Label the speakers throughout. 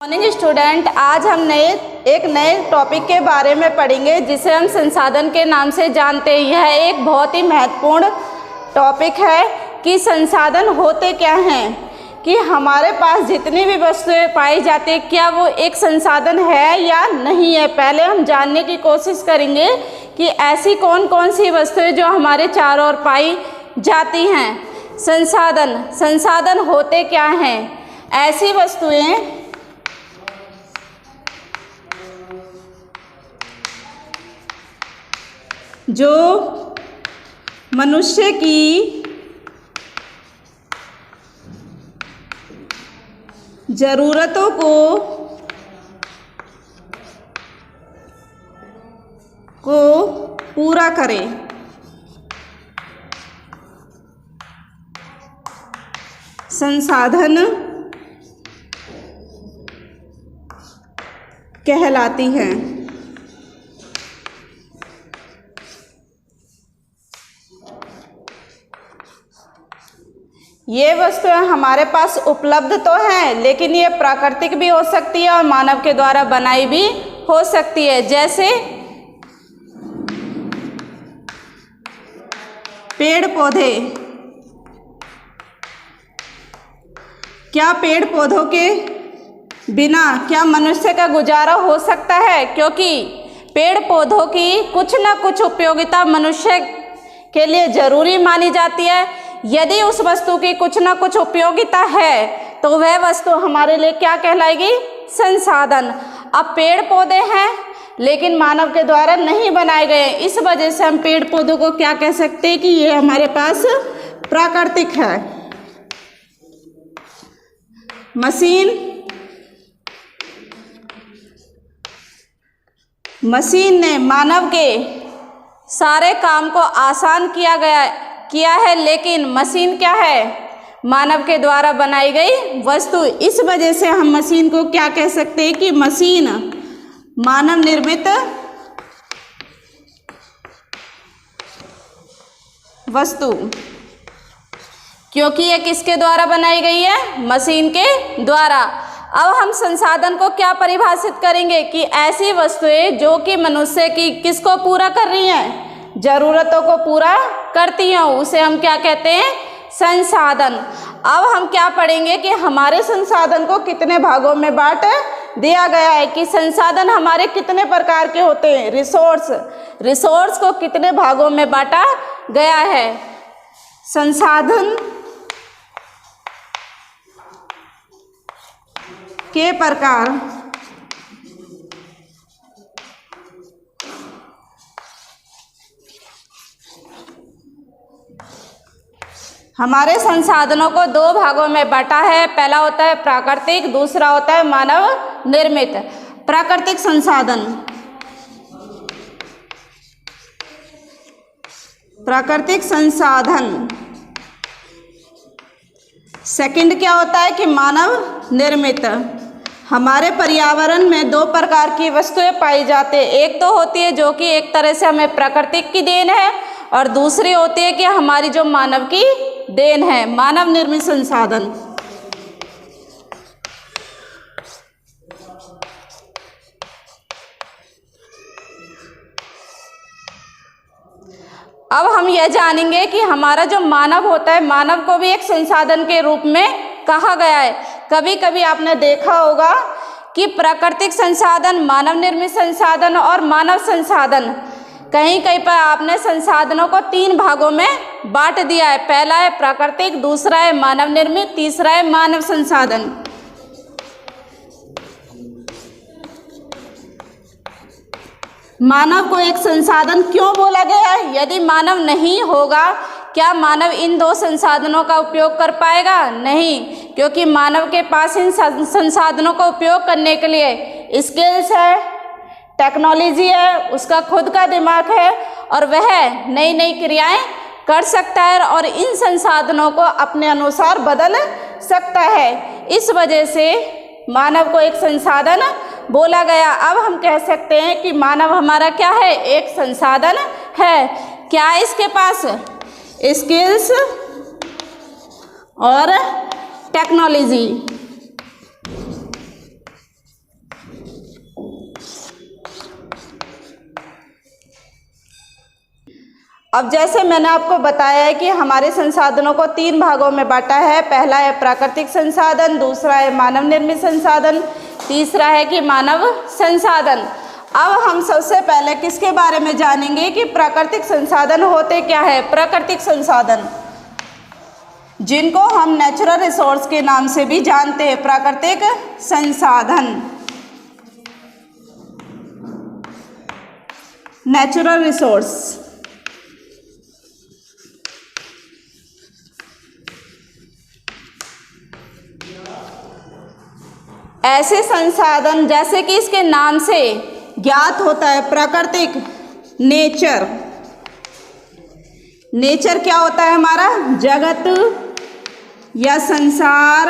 Speaker 1: Morning student, आज हम एक नए टॉपिक के बारे में पढ़ेंगे जिसे हम संसाधन के नाम से जानते हैं। यह एक बहुत ही महत्वपूर्ण टॉपिक है कि संसाधन होते क्या हैं, कि हमारे पास जितनी भी वस्तुएं पाई जाती है क्या वो एक संसाधन है या नहीं है। पहले हम जानने की कोशिश करेंगे कि ऐसी कौन कौन सी वस्तुएं जो हमारे चारों ओर पाई जाती हैं। संसाधन होते क्या हैं? ऐसी वस्तुएं जो मनुष्य की ज़रूरतों को पूरा करे। संसाधन कहलाती हैं। ये वस्तुएं हमारे पास उपलब्ध तो हैं, लेकिन ये प्राकृतिक भी हो सकती है और मानव के द्वारा बनाई भी हो सकती है। जैसे पेड़ पौधे। क्या पेड़ पौधों के बिना क्या मनुष्य का गुजारा हो सकता है? क्योंकि पेड़ पौधों की कुछ न कुछ उपयोगिता मनुष्य के लिए ज़रूरी मानी जाती है। यदि उस वस्तु की कुछ न कुछ उपयोगिता है तो वह वस्तु हमारे लिए क्या कहलाएगी? संसाधन। अब पेड़ पौधे हैं लेकिन मानव के द्वारा नहीं बनाए गए, इस वजह से हम पेड़ पौधों को क्या कह सकते हैं कि ये हमारे पास प्राकृतिक है। मशीन ने मानव के सारे काम को आसान किया है, लेकिन मशीन क्या है? मानव के द्वारा बनाई गई वस्तु। इस वजह से हम मशीन को क्या कह सकते हैं कि मशीन मानव निर्मित वस्तु, क्योंकि ये किसके द्वारा बनाई गई है? मशीन के द्वारा। अब हम संसाधन को क्या परिभाषित करेंगे कि ऐसी वस्तुएं जो कि मनुष्य की किसको पूरा कर रही हैं? ज़रूरतों को पूरा करती हैं, उसे हम क्या कहते हैं? संसाधन। अब हम क्या पढ़ेंगे कि हमारे संसाधन को कितने भागों में बांट दिया गया है, कि संसाधन हमारे कितने प्रकार के होते हैं। रिसोर्स को कितने भागों में बांटा गया है। संसाधन के प्रकार। हमारे संसाधनों को दो भागों में बांटा है। पहला होता है प्राकृतिक, दूसरा होता है मानव निर्मित। प्राकृतिक संसाधन। सेकंड क्या होता है कि मानव निर्मित। हमारे पर्यावरण में दो प्रकार की वस्तुएं पाई जाती है। एक तो होती है जो कि एक तरह से हमें प्रकृति की देन है, और दूसरी होती है कि हमारी जो मानव की देन है, मानव निर्मित संसाधन। अब हम यह जानेंगे कि हमारा जो मानव होता है, मानव को भी एक संसाधन के रूप में कहा गया है। कभी कभी आपने देखा होगा कि प्राकृतिक संसाधन, मानव निर्मित संसाधन और मानव संसाधन, कहीं कहीं पर आपने संसाधनों को तीन भागों में बांट दिया है। पहला है प्राकृतिक, दूसरा है मानव निर्मित, तीसरा है मानव संसाधन। मानव को एक संसाधन क्यों बोला गया है? यदि मानव नहीं होगा, क्या मानव इन दो संसाधनों का उपयोग कर पाएगा? नहीं, क्योंकि मानव के पास इन संसाधनों का उपयोग करने के लिए स्किल्स है, टेक्नोलॉजी है, उसका खुद का दिमाग है, और वह नई नई क्रियाएं कर सकता है और इन संसाधनों को अपने अनुसार बदल सकता है। इस वजह से मानव को एक संसाधन बोला गया। अब हम कह सकते हैं कि मानव हमारा क्या है? एक संसाधन है। क्या है इसके पास? स्किल्स और टेक्नोलॉजी। अब जैसे मैंने आपको बताया है कि हमारे संसाधनों को 3 भागों में बांटा है। पहला है प्राकृतिक संसाधन, दूसरा है मानव निर्मित संसाधन, तीसरा है कि मानव संसाधन। अब हम सबसे पहले किसके बारे में जानेंगे कि प्राकृतिक संसाधन होते क्या है। प्राकृतिक संसाधन, जिनको हम नेचुरल रिसोर्स के नाम से भी जानते हैं, प्राकृतिक संसाधन, नेचुरल रिसोर्स। ऐसे संसाधन जैसे कि इसके नाम से ज्ञात होता है, प्राकृतिक, नेचर। नेचर क्या होता है हमारा? जगत या संसार,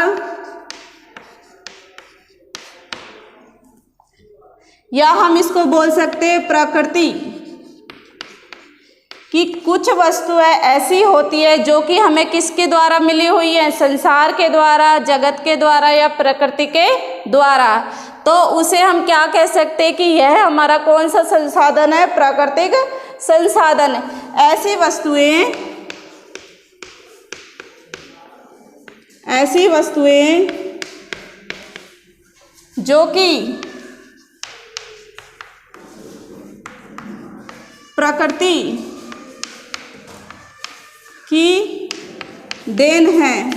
Speaker 1: या हम इसको बोल सकते हैं प्रकृति, कि कुछ वस्तुएं ऐसी होती है जो कि हमें किसके द्वारा मिली हुई है? संसार के द्वारा, जगत के द्वारा या प्रकृति के द्वारा। तो उसे हम क्या कह सकते हैं कि यह हमारा कौन सा संसाधन है? प्राकृतिक संसाधन। ऐसी वस्तुएं जो कि प्रकृति की देन है,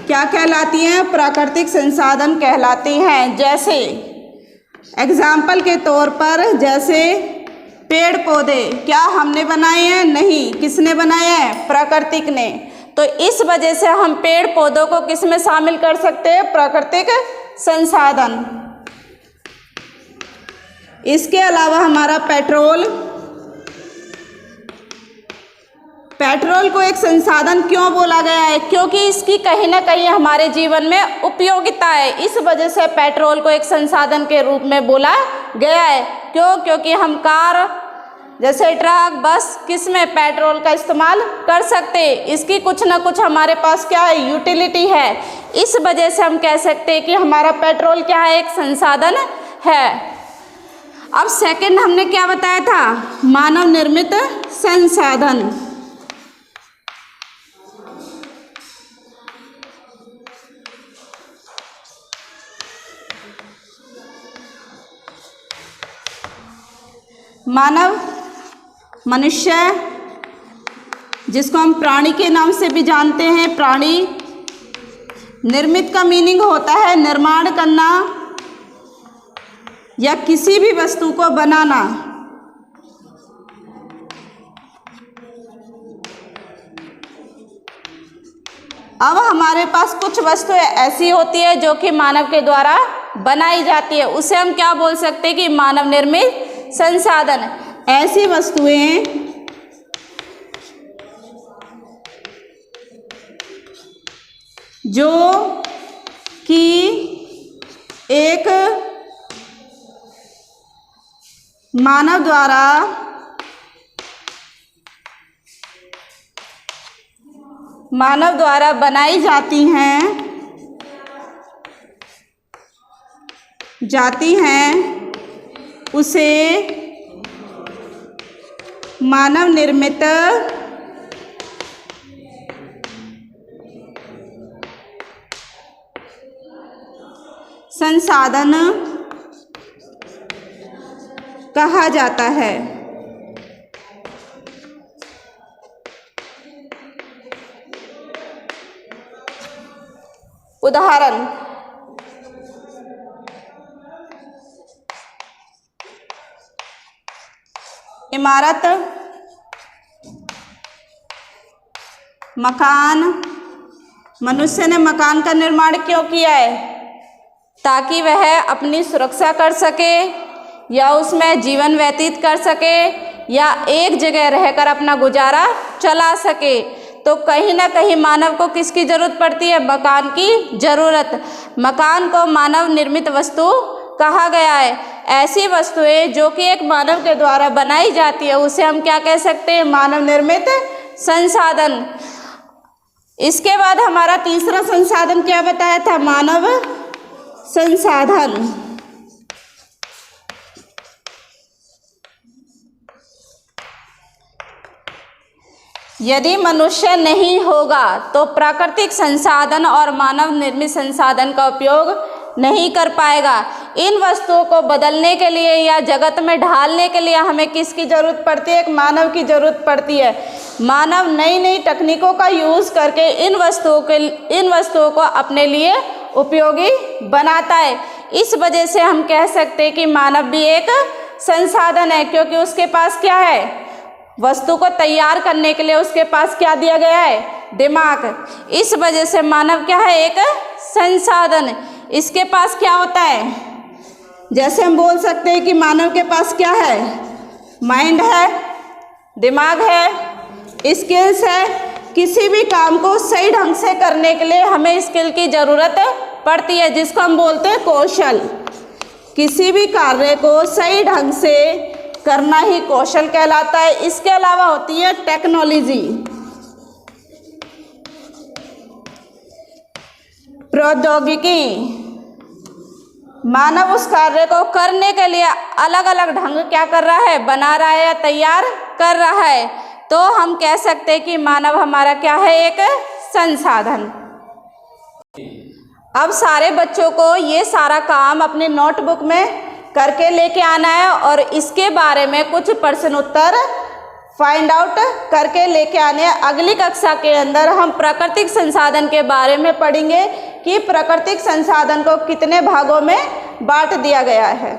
Speaker 1: क्या कहलाती हैं? प्राकृतिक संसाधन कहलाती हैं। जैसे एग्जाम्पल के तौर पर, जैसे पेड़ पौधे क्या हमने बनाए हैं? नहीं। किसने बनाए हैं? प्राकृतिक ने। तो इस वजह से हम पेड़ पौधों को किस में शामिल कर सकते हैं? प्राकृतिक संसाधन। इसके अलावा हमारा पेट्रोल को एक संसाधन क्यों बोला गया है? क्योंकि इसकी कहीं ना कहीं हमारे जीवन में उपयोगिता है, इस वजह से पेट्रोल को एक संसाधन के रूप में बोला गया है। क्यों? क्योंकि हम कार, जैसे ट्रक, बस, किस में पेट्रोल का इस्तेमाल कर सकते हैं। इसकी कुछ ना कुछ हमारे पास क्या है? यूटिलिटी है। इस वजह से हम कह सकते हैं कि हमारा पेट्रोल क्या है? एक संसाधन है। अब सेकंड हमने क्या बताया था? मानव निर्मित संसाधन। मानव, मनुष्य, जिसको हम प्राणी के नाम से भी जानते हैं, प्राणी। निर्मित का मीनिंग होता है निर्माण करना या किसी भी वस्तु को बनाना। अब हमारे पास कुछ वस्तुएं ऐसी होती है जो कि मानव के द्वारा बनाई जाती है, उसे हम क्या बोल सकते हैं कि मानव निर्मित संसाधन। ऐसी वस्तुएं जो कि एक मानव द्वारा बनाई जाती हैं, उसे मानव निर्मित संसाधन कहा जाता है। उदाहरण, इमारत, मकान। मनुष्य ने मकान का निर्माण क्यों किया है? ताकि वह अपनी सुरक्षा कर सके या उसमें जीवन व्यतीत कर सके या एक जगह रहकर अपना गुजारा चला सके। तो कहीं ना कहीं मानव को किसकी ज़रूरत पड़ती है? मकान की ज़रूरत। मकान को मानव निर्मित वस्तु कहा गया है। ऐसी वस्तुएं जो कि एक मानव के द्वारा बनाई जाती है, उसे हम क्या कह सकते हैं? मानव निर्मित संसाधन। इसके बाद हमारा तीसरा संसाधन क्या बताया था? मानव संसाधन। यदि मनुष्य नहीं होगा तो प्राकृतिक संसाधन और मानव निर्मित संसाधन का उपयोग नहीं कर पाएगा। इन वस्तुओं को बदलने के लिए या जगत में ढालने के लिए हमें किसकी ज़रूरत पड़ती है? एक मानव की ज़रूरत पड़ती है। मानव नई नई तकनीकों का यूज़ करके इन वस्तुओं को अपने लिए उपयोगी बनाता है। इस वजह से हम कह सकते हैं कि मानव भी एक संसाधन है, क्योंकि उसके पास क्या है? वस्तु को तैयार करने के लिए उसके पास क्या दिया गया है? दिमाग। इस वजह से मानव क्या है? एक संसाधन। इसके पास क्या होता है? जैसे हम बोल सकते हैं कि मानव के पास क्या है? माइंड है, दिमाग है, स्किल्स है। किसी भी काम को सही ढंग से करने के लिए हमें स्किल की ज़रूरत पड़ती है, जिसको हम बोलते हैं कौशल। किसी भी कार्य को सही ढंग से करना ही कौशल कहलाता है। इसके अलावा होती है टेक्नोलॉजी, प्रौद्योगिकी। मानव उस कार्य को करने के लिए अलग अलग ढंग क्या कर रहा है? बना रहा है या तैयार कर रहा है। तो हम कह सकते हैं कि मानव हमारा क्या है? एक संसाधन। अब सारे बच्चों को ये सारा काम अपने नोटबुक में करके लेके आना है और इसके बारे में कुछ प्रश्न उत्तर फाइंड आउट करके लेके आने हैं। अगली कक्षा के अंदर हम प्राकृतिक संसाधन के बारे में पढ़ेंगे कि प्राकृतिक संसाधन को कितने भागों में बांट दिया गया है।